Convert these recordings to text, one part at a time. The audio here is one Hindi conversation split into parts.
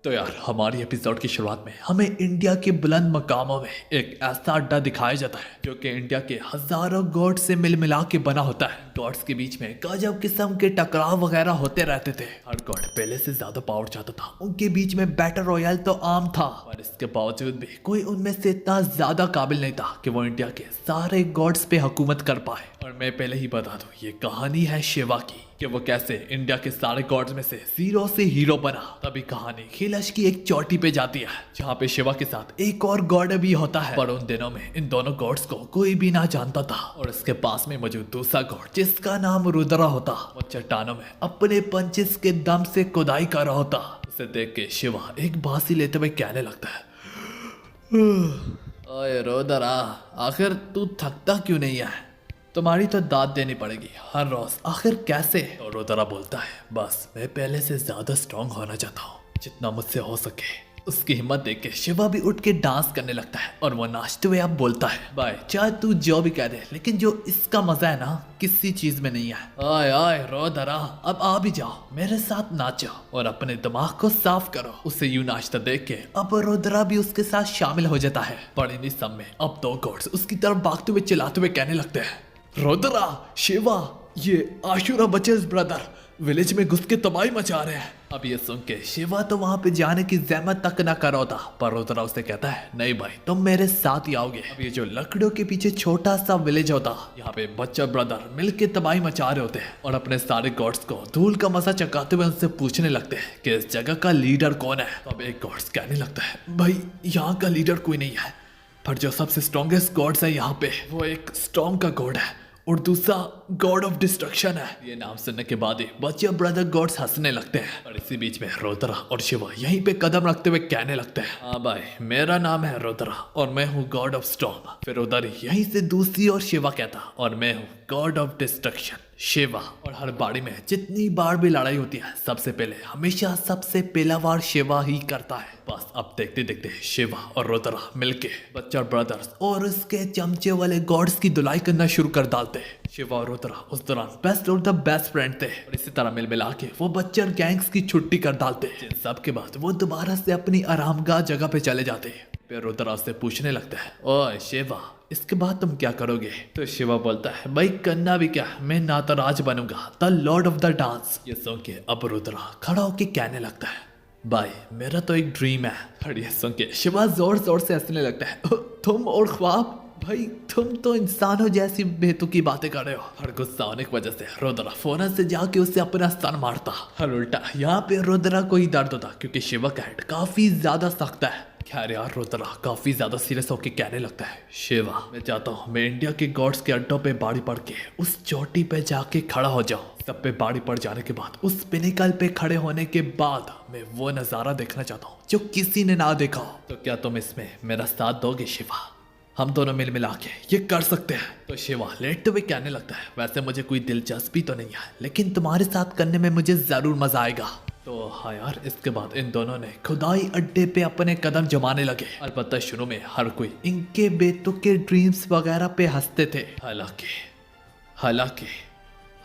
तो यार हमारी एपिसोड की शुरुआत में हमें इंडिया के बुलंद मकामों में एक ऐसा अड्डा दिखाया जाता है जो कि इंडिया के हजारों गॉड्स से मिल मिला के बना होता है। गॉड्स के बीच में गजब किस्म के टकराव वगैरह होते रहते थे। हर गॉड पहले से ज्यादा पावर चाहता था, उनके बीच में बैटल रॉयल तो आम था, और इसके बावजूद भी कोई उनमें से इतना ज्यादा काबिल नहीं था कि वो इंडिया के सारे गॉड्स पे हुकूमत कर पाए। और मैं पहले ही बता दूं, ये कहानी है शिवा की कि वो कैसे इंडिया के सारे गॉड्स में से जीरो से हीरो बना। तभी कहानी खिलश की एक चोटी पे जाती है जहाँ पे शिवा के साथ एक और गॉड भी होता है, पर उन दिनों में इन दोनों गॉड्स को कोई भी ना जानता था। और इसके पास में मौजूद दूसरा गॉड जिसका नाम रुद्रा होता, वो चट्टानों में अपने पंचेस के दम से खुदाई कर रहा होता। उसे देख के शिवा एक बांसी लेते हुए कहने लगता है, ओए रुद्रा, आखिर तू थकता क्यों नहीं है? तुम्हारी तो दाद देनी पड़ेगी हर रोज, आखिर कैसे? और रुद्रा बोलता है, बस मैं पहले से ज्यादा स्ट्रांग होना चाहता हूँ, जितना मुझसे हो सके। उसकी हिम्मत देख के शिवा भी उठ के डांस करने लगता है और वो नाचते हुए अब बोलता है, भाई चाहे तू जो भी कह दे, लेकिन जो इसका मजा है ना किसी चीज में नहीं है। आए आए रुद्रा, अब आ भी जाओ, मेरे साथ नाचो और अपने दिमाग को साफ करो। उसे यूं नाचता देख के अब रुद्रा भी उसके साथ शामिल हो जाता है। पर इन्हीं सब में अब दो गॉड्स उसकी तरफ भागते हुए चिल्लाते हुए कहने लगते हैं, रुद्रा, शिवा, ये आशुरा बचेस ब्रदर विलेज में घुस के तबाही मचा रहे हैं। अब ये सुन के शिवा तो वहां पे जाने की जहमत तक न कर होता, पर रुद्रा उसे कहता है, नहीं भाई, तुम मेरे साथ ही आओगे। अब ये जो लकड़ियों के पीछे छोटा सा विलेज होता, यहाँ पे बच्चा ब्रदर मिलके तबाही मचा रहे होते हैं और अपने सारे गॉड्स को धूल का मजा चकाते हुए उनसे पूछने लगते हैं कि इस जगह का लीडर कौन है। तो अब एक गॉड्स कहने लगता है, भाई यहाँ का लीडर कोई नहीं है, पर जो सबसे स्ट्रॉन्गेस्ट गॉड्स है यहाँ पे, वो एक स्टॉर्म का गॉड है और दूसरा गॉड ऑफ डिस्ट्रक्शन है। ये नाम सुनने के बाद ही बच्चे ब्रदर गॉड्स हंसने लगते हैं। और इसी बीच में रुद्रा और शिवा यहीं पे कदम रखते हुए कहने लगते हैं, हाँ भाई, मेरा नाम है रुद्रा और मैं हूँ गॉड ऑफ स्टॉर्म। फिर उधर यहीं से दूसरी और शिवा कहता, और मैं हूँ गॉड ऑफ डिस्ट्रक्शन शिवा। और हर बाड़ी में जितनी बार भी लड़ाई होती है, सबसे पहले हमेशा सबसे पहला वार शिवा ही करता है। बस अब देखते देखते शिवा और रुद्रा मिलके बच्चा ब्रदर्स और उसके चमचे वाले गॉड्स की धुलाई करना शुरू कर डालते हैं। शिवा और रुद्रा उस दौरान बेस्ट और द बेस्ट फ्रेंड थे और इसी तरह मिल मिला के वो बच्चर गैंग्स की छुट्टी कर डालते। जिन सब के बाद वो दोबारा से अपनी आरामगाह जगह पे चले जाते। फिर रुद्रा से पूछने लगता है, ओए शिवा, इसके बाद तुम क्या करोगे? तो शिवा बोलता है, भाई करना भी क्या, मैं नातराज बनूंगा, the Lord of the dance. ये सुन के अब रुद्रा खड़ा होके कहने लगता है, भाई मेरा तो एक ड्रीम है। और ये सुन के शिवा जोर जोर से हंसने लगता है, तुम और ख्वाब, भाई तुम तो इंसानों जैसी बेतुकी बातें कर रहे हो। हर गुस्सा होने की वजह से रुद्रा फौरन से जाके उसे अपना स्तन मारता। हर उल्टा यहाँ पे रुद्रा को ही दर्द होता क्योंकि शिवा का हेड काफी ज्यादा सख्त है। खैर यार, रुद्रा काफी ज्यादा सीरियस होके कहने लगता है, शिवा, मैं चाहता हूँ मैं इंडिया के गॉड्स के अड्डों पे बाड़ी पड़ के उस चोटी पे जाके खड़ा हो जाऊँ। सब पे बाड़ी पड़ जाने के बाद उस पिनिकल पे खड़े होने के बाद मैं वो नजारा देखना चाहता हूँ जो किसी ने ना देखा हो। तो क्या तुम इसमें मेरा साथ दोगे शिवा? हम दोनों मिल मिला के ये कर सकते हैं। तो शिवा लेटते हुए कहने लगता है, वैसे मुझे कोई दिलचस्पी तो नहीं है, लेकिन तुम्हारे साथ करने में मुझे जरूर मजा आएगा। तो हाँ यार, इसके बाद इन दोनों ने खुदाई अड्डे पे अपने कदम जमाने लगे। अलबत्ता शुरू में हर कोई इनके बेतुके ड्रीम्स वगैरह पे हंसते थे।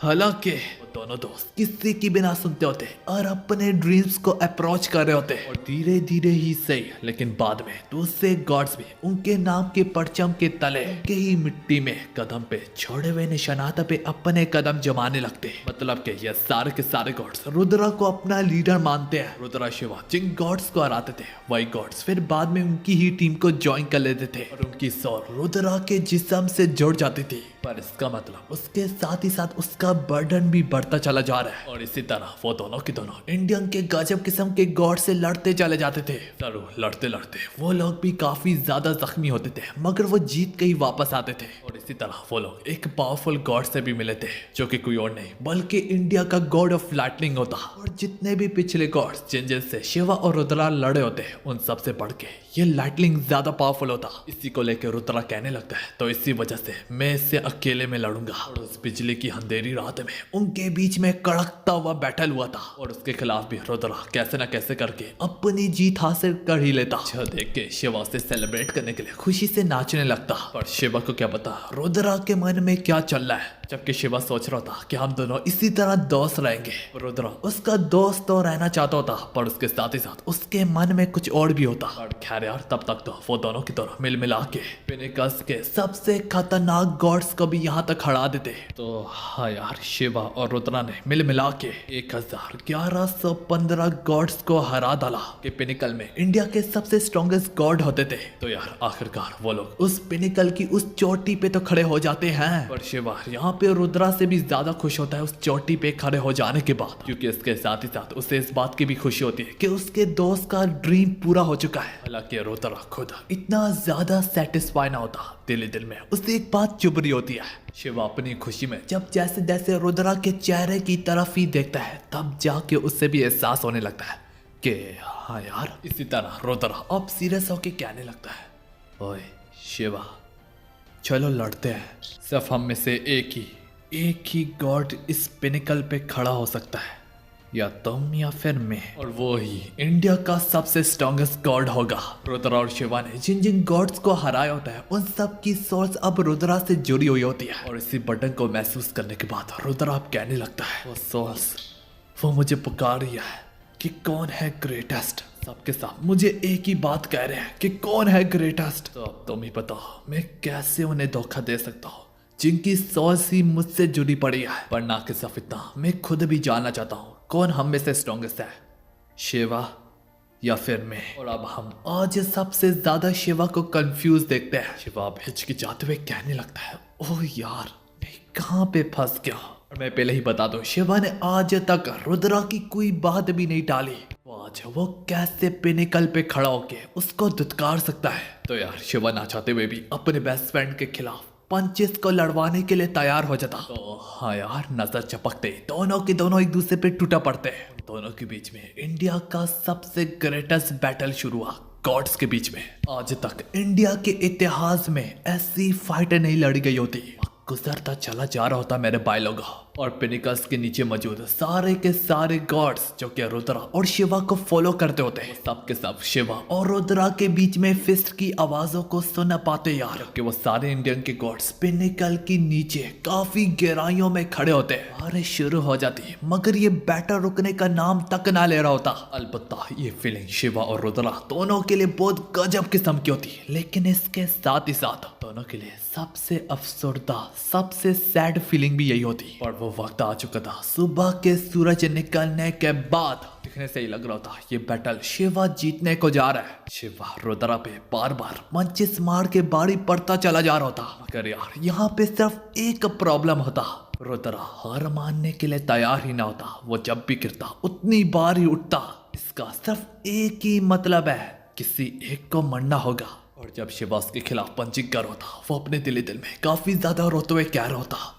हालांकि वो दोनों दोस्त किसी की बिना सुनते होते और अपने ड्रीम्स को अप्रोच कर रहे होते। और धीरे धीरे ही सही, लेकिन बाद में दूसरे गॉड्स भी उनके नाम के परचम के तले के ही मिट्टी में कदम पे छोड़े हुए निशानात पे अपने कदम जमाने लगते। मतलब कि ये सारे के सारे गॉड्स रुद्रा को अपना लीडर मानते हैं। रुद्रा शिवा जिन गॉड्स को हराते थे, वही गॉड्स फिर बाद में उनकी ही टीम को ज्वाइन कर लेते थे और उनकी सोल रुद्रा के जिस्म से जुड़ जाती थी। पर इसका मतलब उसके साथ ही साथ उसका बर्डन भी बढ़ता चला जा रहा है। और इसी तरह वो दोनों की दोनों इंडियन के गजब किस्म के गॉड से लड़ते चले जाते थे। जरूर लड़ते लड़ते वो लोग भी काफी ज्यादा जख्मी होते थे, मगर वो जीत के ही वापस आते थे। और इसी तरह वो लोग एक पावरफुल गॉड से भी मिले थे जो कि कोई और नहीं बल्कि इंडिया का गॉड ऑफ लाइटनिंग होता। और जितने भी पिछले गॉड्स जिनसे शिवा और रुद्रा लड़े होते, उन सबसे बढ़ के ये लाइटनिंग ज्यादा पावरफुल होता। इसी को लेकर रुद्रा कहने लगता है, तो इसी वजह से मैं इससे अकेले में लड़ूंगा। और उस बिजली की अंधेरी रात में उनके बीच में कड़कता हुआ बैटल हुआ था और उसके खिलाफ भी रुद्रा कैसे न कैसे करके अपनी जीत हासिल कर ही लेता। जो देख के शिवा से सेलिब्रेट करने के लिए खुशी से नाचने लगता। पर शिवा को क्या पता रुद्रा के मन में क्या चल रहा है। जबकि शिवा सोच रहा था कि हम दोनों इसी तरह दोस्त रहेंगे। रुद्रा उसका दोस्त तो रहना चाहता होता, पर उसके साथ ही साथ उसके मन में कुछ और भी होता। और खैर यार, तब तक तो वो दोनों की तरह मिल मिला के पिनिकल्स के सबसे खतरनाक गॉड्स को भी यहाँ तक हरा देते। तो हाँ यार, शिवा और रुद्रा ने मिल मिला के 1115 गॉड्स को हरा डाला कि पिनिकल में इंडिया के सबसे स्ट्रॉन्गेस्ट गॉड होते थे। तो यार आखिरकार वो लोग उस पिनिकल की उस चोटी पे तो खड़े हो जाते हैं। पर शिवा यहाँ पे रुद्रा से भी ज्यादा खुश होता है उस चोटी पे खड़े हो जाने के बाद, क्योंकि इसके साथ ही साथ उसे इस बात की भी खुशी होती है कि उसके दोस्त का ड्रीम पूरा हो चुका है। हालांकि रुद्रा खुद इतना ज्यादा सेटिस्फाई ना होता, दिल ही दिल में उसे एक बात चुभ रही होती है। शिवा अपनी खुशी में जब जैसे जैसे रुद्रा के चेहरे की तरफ ही देखता है, तब जाके उससे भी एहसास होने लगता है कि हाँ यार, इसी तरह रुद्रा अब सीरियस होके कहने लगता है, ओए शिवा चलो लड़ते हैं। सिर्फ हम में से एक ही गॉड इस पिनिकल पे खड़ा हो सकता है, या तुम या फिर मैं, और वो ही इंडिया का सबसे स्ट्रॉन्गेस्ट गॉड होगा। रुद्रा और शिवा ने जिन जिन गॉड्स को हराया होता है, उन सब की सोल्स अब रुद्रा से जुड़ी हुई होती है। और इसी बटन को महसूस करने के बाद रुद्रा अब कहने लगता है, वो सोल्स वो मुझे पुकार रही है कि कौन है ग्रेटेस्ट। सबके साथ मुझे एक ही बात कह रहे हैं कि कौन है ग्रेटेस्ट। तो अब तुम ही बताओ मैं कैसे उन्हें धोखा दे सकता हूँ जिनकी सोच ही मुझसे जुड़ी पड़ी है। पर ना कि सिर्फ इतना, मैं खुद भी जानना चाहता हूँ कौन हम में से स्ट्रॉन्गेस्ट है, शिवा या फिर मैं। और अब हम आज सबसे ज्यादा शिवा को कंफ्यूज देखते हैं। शिवा अब हिचकिचाते हुए कहने लगता है, ओह यार मैं कहाँ पे फंस गया। और मैं पहले ही बता दूं, शिवा ने आज तक रुद्रा की कोई बात भी नहीं टाली। आज वो कैसे पिनिकल पे खड़ा होके उसको धुतकार सकता है। तो यार शिवा ना चाहते हुए भी अपने बेस्ट फ्रेंड के खिलाफ पंचेस को लड़वाने के लिए तैयार हो जाता। तो हाँ यार, नजर चपकते दोनों के दोनों एक दूसरे पे टूटा पड़ते हैं। दोनों के बीच में इंडिया का सबसे ग्रेटेस्ट बैटल शुरू हुआ गॉड्स के बीच में। आज तक इंडिया के इतिहास में ऐसी फाइट नहीं लड़ी गई होती। गुजरता चला जा रहा होता मेरे भाई लोगों, और पिनिकल्स के नीचे मौजूद सारे के सारे गॉड्स जो कि रुद्रा और शिवा को फॉलो करते होते हैं, सब के सब शिवा और रुद्रा के बीच में फिस्ट की आवाजों को सुन पाते यार, कि वो सारे इंडियन के गॉड्स पिनिकल के नीचे काफी गहराइयों में खड़े होते हैं। बारिश शुरू हो जाती, मगर ये बैटल रुकने का नाम तक ना ले रहा होता। अलबत्ता ये फीलिंग शिवा और रुद्रा दोनों के लिए बहुत गजब किस्म की होती, लेकिन इसके साथ ही साथ दोनों के लिए सबसे अफसरदा सबसे सैड फीलिंग भी यही होती। और वो वक्त आ चुका था सुबह के सूरज निकलने के बाद। दिखने से ही लग रहा था ये बैटल शिवा जीतने को जा रहा है। शिवा रुद्रा पे बार बार मंचिस मार के बारी पड़ता चला जा रहा था, मगर यार यहाँ पे सिर्फ एक प्रॉब्लम होता, रुद्रा हार मानने के लिए तैयार ही ना होता। वो जब भी गिरता उतनी बार ही उठता। इसका सिर्फ एक ही मतलब है, किसी एक को मरना होगा। और जब शिवा उसके खिलाफ पंचिंग कर रहा था, वो अपने दिल में काफी ज्यादा रोते हुए कह रहा था,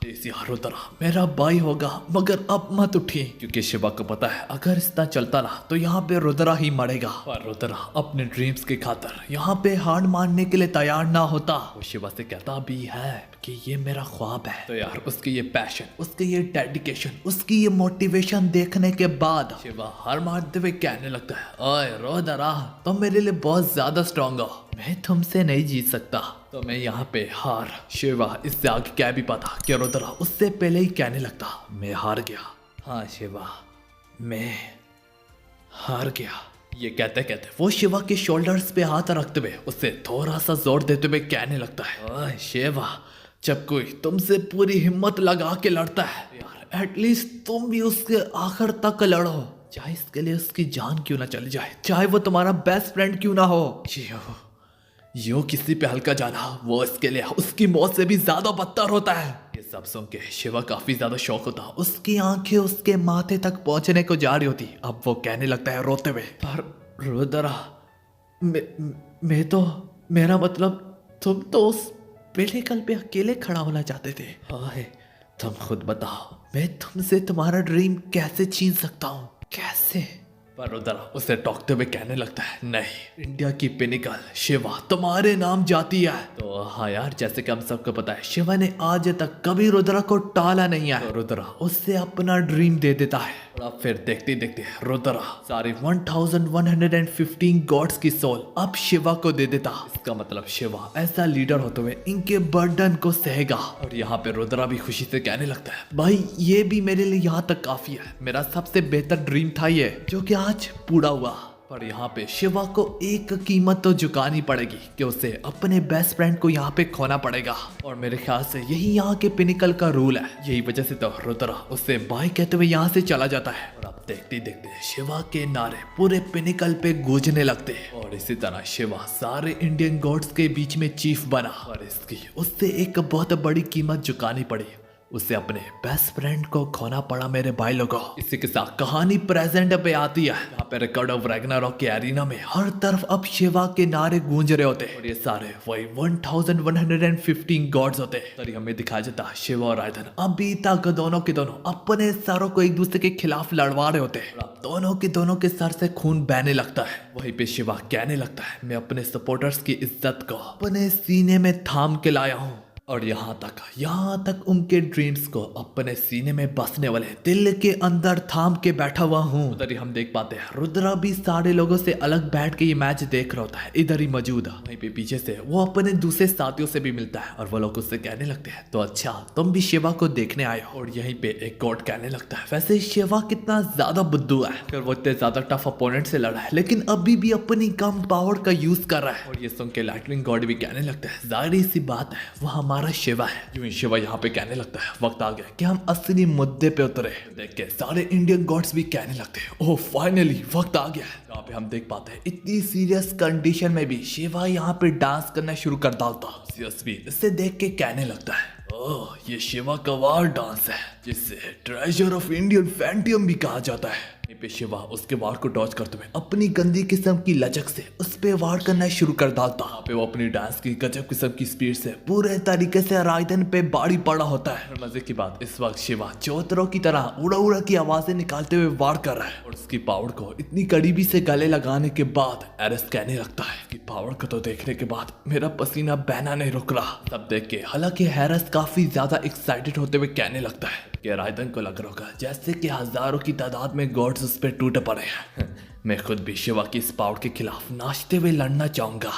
रुद्रा मेरा भाई होगा मगर अब मत उठिए, क्योंकि शिवा को पता है अगर इतना चलता रहा तो यहाँ पे रुद्रा ही मरेगा। और रुद्रा अपने ड्रीम्स की खातिर यहाँ पे हार मानने के लिए तैयार ना होता। वो शिवा से कहता भी है कि ये मेरा ख्वाब है। तो यार उसकी ये पैशन, उसकी ये डेडिकेशन, उसकी ये मोटिवेशन देखने के बाद शिवा हार मारते हुए कहने लगता है, ओए रुद्रा तुम मेरे लिए बहुत ज्यादा स्ट्रॉन्ग हो, मैं तुमसे नहीं जीत सकता। तो मैं यहाँ पे हार। शिवा इससे आगे क्या भी पता कि रुद्रा उससे पहले ही कहने लगता, मैं हार गया। हाँ शिवा मैं हार गया। ये कहते कहते वो शिवा के शोल्डर्स पे हाथ रखते हुए उसे थोड़ा सा जोर देते हुए कहने लगता है, ओए शिवा जब कोई तुमसे पूरी हिम्मत लगा के लड़ता है यार, एटलीस्ट तुम भी उसके आखिर तक लड़ो, चाहे इसके लिए उसकी जान क्यों ना चली जाए, चाहे वो तुम्हारा बेस्ट फ्रेंड क्यों ना हो। यो किसी पे हल्का जाना वो इसके लिए उसकी मौत से भी ज्यादा बदतर होता है। ये सब सुन के शिवा काफी ज्यादा शौक होता, उसकी आंखें उसके माथे तक पहुंचने को जा रही होती। अब वो कहने लगता है रोते हुए, पर रुद्रा मैं तो, मेरा मतलब तुम तो उस पिनिकल पे अकेले खड़ा होना चाहते थे। हाय तुम खुद बताओ, मैं तुमसे तुम्हारा ड्रीम कैसे छीन सकता हूँ, कैसे। पर रुद्रा उसे टोकते हुए कहने लगता है, नहीं इंडिया की पिनिकल शिवा तुम्हारे नाम जाती है। तो हाँ यार, जैसे कि हम सबको पता है शिवा ने आज तक कभी रुद्रा को टाला नहीं है। तो रुद्रा उससे अपना ड्रीम दे देता है। और अब फिर देखते देखते रुद्रा सारे 1115 गॉड्स की सोल अब शिवा को दे देता। इसका मतलब शिवा ऐसा लीडर होते हुए इनके बर्डन को सहेगा। और यहाँ पे रुद्रा भी खुशी से कहने लगता है, भाई ये भी मेरे लिए यहाँ तक काफी है, मेरा सबसे बेहतर ड्रीम था ये, जो कि आज पूरा हुआ। पर यहाँ पे शिवा को एक कीमत तो चुकानी पड़ेगी कि उसे अपने बेस्ट फ्रेंड को यहाँ पे खोना पड़ेगा। और मेरे ख्याल से यही यहाँ के पिनिकल का रूल है, यही वजह से तो रुद्रा उससे बाय कहते हुए यहाँ से चला जाता है। और अब देखते देखते शिवा के नारे पूरे पिनिकल पे गूंजने लगते हैं और इसी तरह शिवा सारे इंडियन गॉड्स के बीच में चीफ बना। और इसकी उससे एक बहुत बड़ी कीमत चुकानी पड़ी, उसे अपने बेस्ट फ्रेंड को खोना पड़ा मेरे भाई लोगों। इसी के साथ कहानी प्रेजेंट पे आती है, यहाँ पे रिकॉर्ड ऑफ रैग्नारॉक के एरिना में हर तरफ अब शिवा के नारे गूंज रहे होते और ये सारे वही 1115 गॉड्स होते। तभी हमें दिखाया जाता है शिवा और रायधन अभी तक दोनों के दोनों अपने सरों को एक दूसरे के खिलाफ लड़वा रहे होते। दोनों के सर से खून बहने लगता है। वहीं पे शिवा कहने लगता है, मैं अपने सपोर्टर्स की इज्जत को अपने सीने में थाम के लाया हूँ। और यहाँ तक उनके ड्रीम्स को अपने सीने में बसने वाले दिल के अंदर थाम के बैठा हुआ हूँ। उधर ही हम देख पाते हैं रुद्रा भी सारे लोगों से अलग बैठ के ये मैच देख रहा होता है, इधर ही मौजूद है। वहीं पे पीछे से वो अपने दूसरे साथियों से भी मिलता है और वो लोग उससे कहने लगते हैं, तो अच्छा तुम भी शिवा को देखने आए हो। और यहीं पे एक गॉड कहने लगता है, वैसे शिवा कितना ज्यादा बुद्धू है, अगर वो इतने ज्यादा टफ अपोनेंट से लड़ा है लेकिन अभी भी अपनी कम पावर का यूज कर रहा है। और ये सुन के लाइटनिंग गॉड भी कहने लगता है, जाहिर सी बात है वो हमारा शिवा है। यूं ही शिवा यहाँ पे कहने लगता है, वक्त आ गया कि हम असली मुद्दे पे उतरे। देख के सारे इंडियन गॉड्स भी कहने लगते हैं, ओह फाइनली वक्त आ गया। यहाँ पे हम देख पाते हैं इतनी सीरियस कंडीशन में भी शिवा यहाँ पे डांस करना शुरू कर डालता। सीरियसली इसे देख के कहने लगता है, ओह ये शिवा का वार डांस है, जिसे ट्रेजर ऑफ इंडियन फैंटियम भी कहा जाता है। पे शिवा उसके वार को डॉज करते हुए अपनी गंदी किस्म की लचक से उस पे वार करना शुरू कर डालता। यहाँ पे वो अपनी डांस की गजब किस्म की स्पीड से पूरे तरीके से रायधन पे बाड़ी पड़ा होता है। और मजे की बात, इस वक्त शिवा चौतरों की तरह उड़ा उड़ा की आवाजें निकालते हुए वार कर रहा है। और उसकी पावर को इतनी करीबी से गले लगाने के बाद एरिस कहने लगता है कि पावर को तो देखने के बाद मेरा पसीना बहना नहीं रुक रहा। तब देख के हालांकि हैरस काफी ज्यादा एक्साइटेड होते हुए कहने लगता है कि रायधन को लग रहा होगा जैसे कि हजारों की तादाद में गॉड्स उस पर टूट पड़े हैं। मैं खुद भी शिवा की इस पावर के खिलाफ नाचते हुए लड़ना चाहूंगा।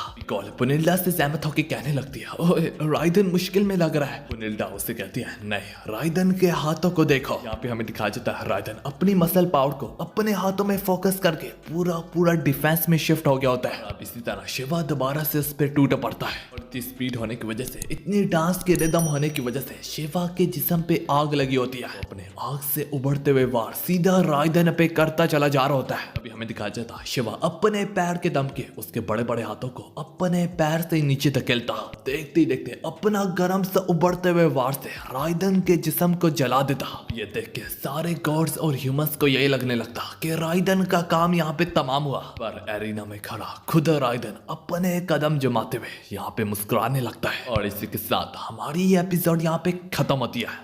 पुनिल्डा से सहमत होकर कहने लगती है, ओए रायधन मुश्किल में लग रहा है। पुनिल्डा उससे कहती है, नहीं रायधन के हाथों को देखो। यहाँ पे हमें दिखाया जाता है रायधन अपनी मसल पावर को अपने हाथों में फोकस करके पूरा डिफेंस में शिफ्ट हो गया होता है। अब इसी तरह शिवा दोबारा से उस पर टूट पड़ता है। और इतनी स्पीड होने की वजह से, इतनी डांस के रिदम होने की वजह से शिवा के जिस्म पे आग लगी होती है। अपने आग से उभरते हुए वार सीधा रायधन पे करता चला जा रहा होता है। अभी हमें दिखाया जाता है शिवा अपने पैर के दम के उसके बड़े बड़े हाथों को अपने पैर से नीचे धकेलता। देखते ही देखते अपना गर्म से उबड़ते हुए वार से रायधन के जिस्म को जला देता। ये देख के सारे गॉड्स और ह्यूमंस को यही लगने लगता कि रायधन का काम यहाँ पे तमाम हुआ। पर एरिना में खड़ा खुद रायधन अपने कदम जमाते हुए यहाँ पे मुस्कुराने लगता है। और इसी के साथ हमारी ये एपिसोड यहाँ पे खत्म होती है।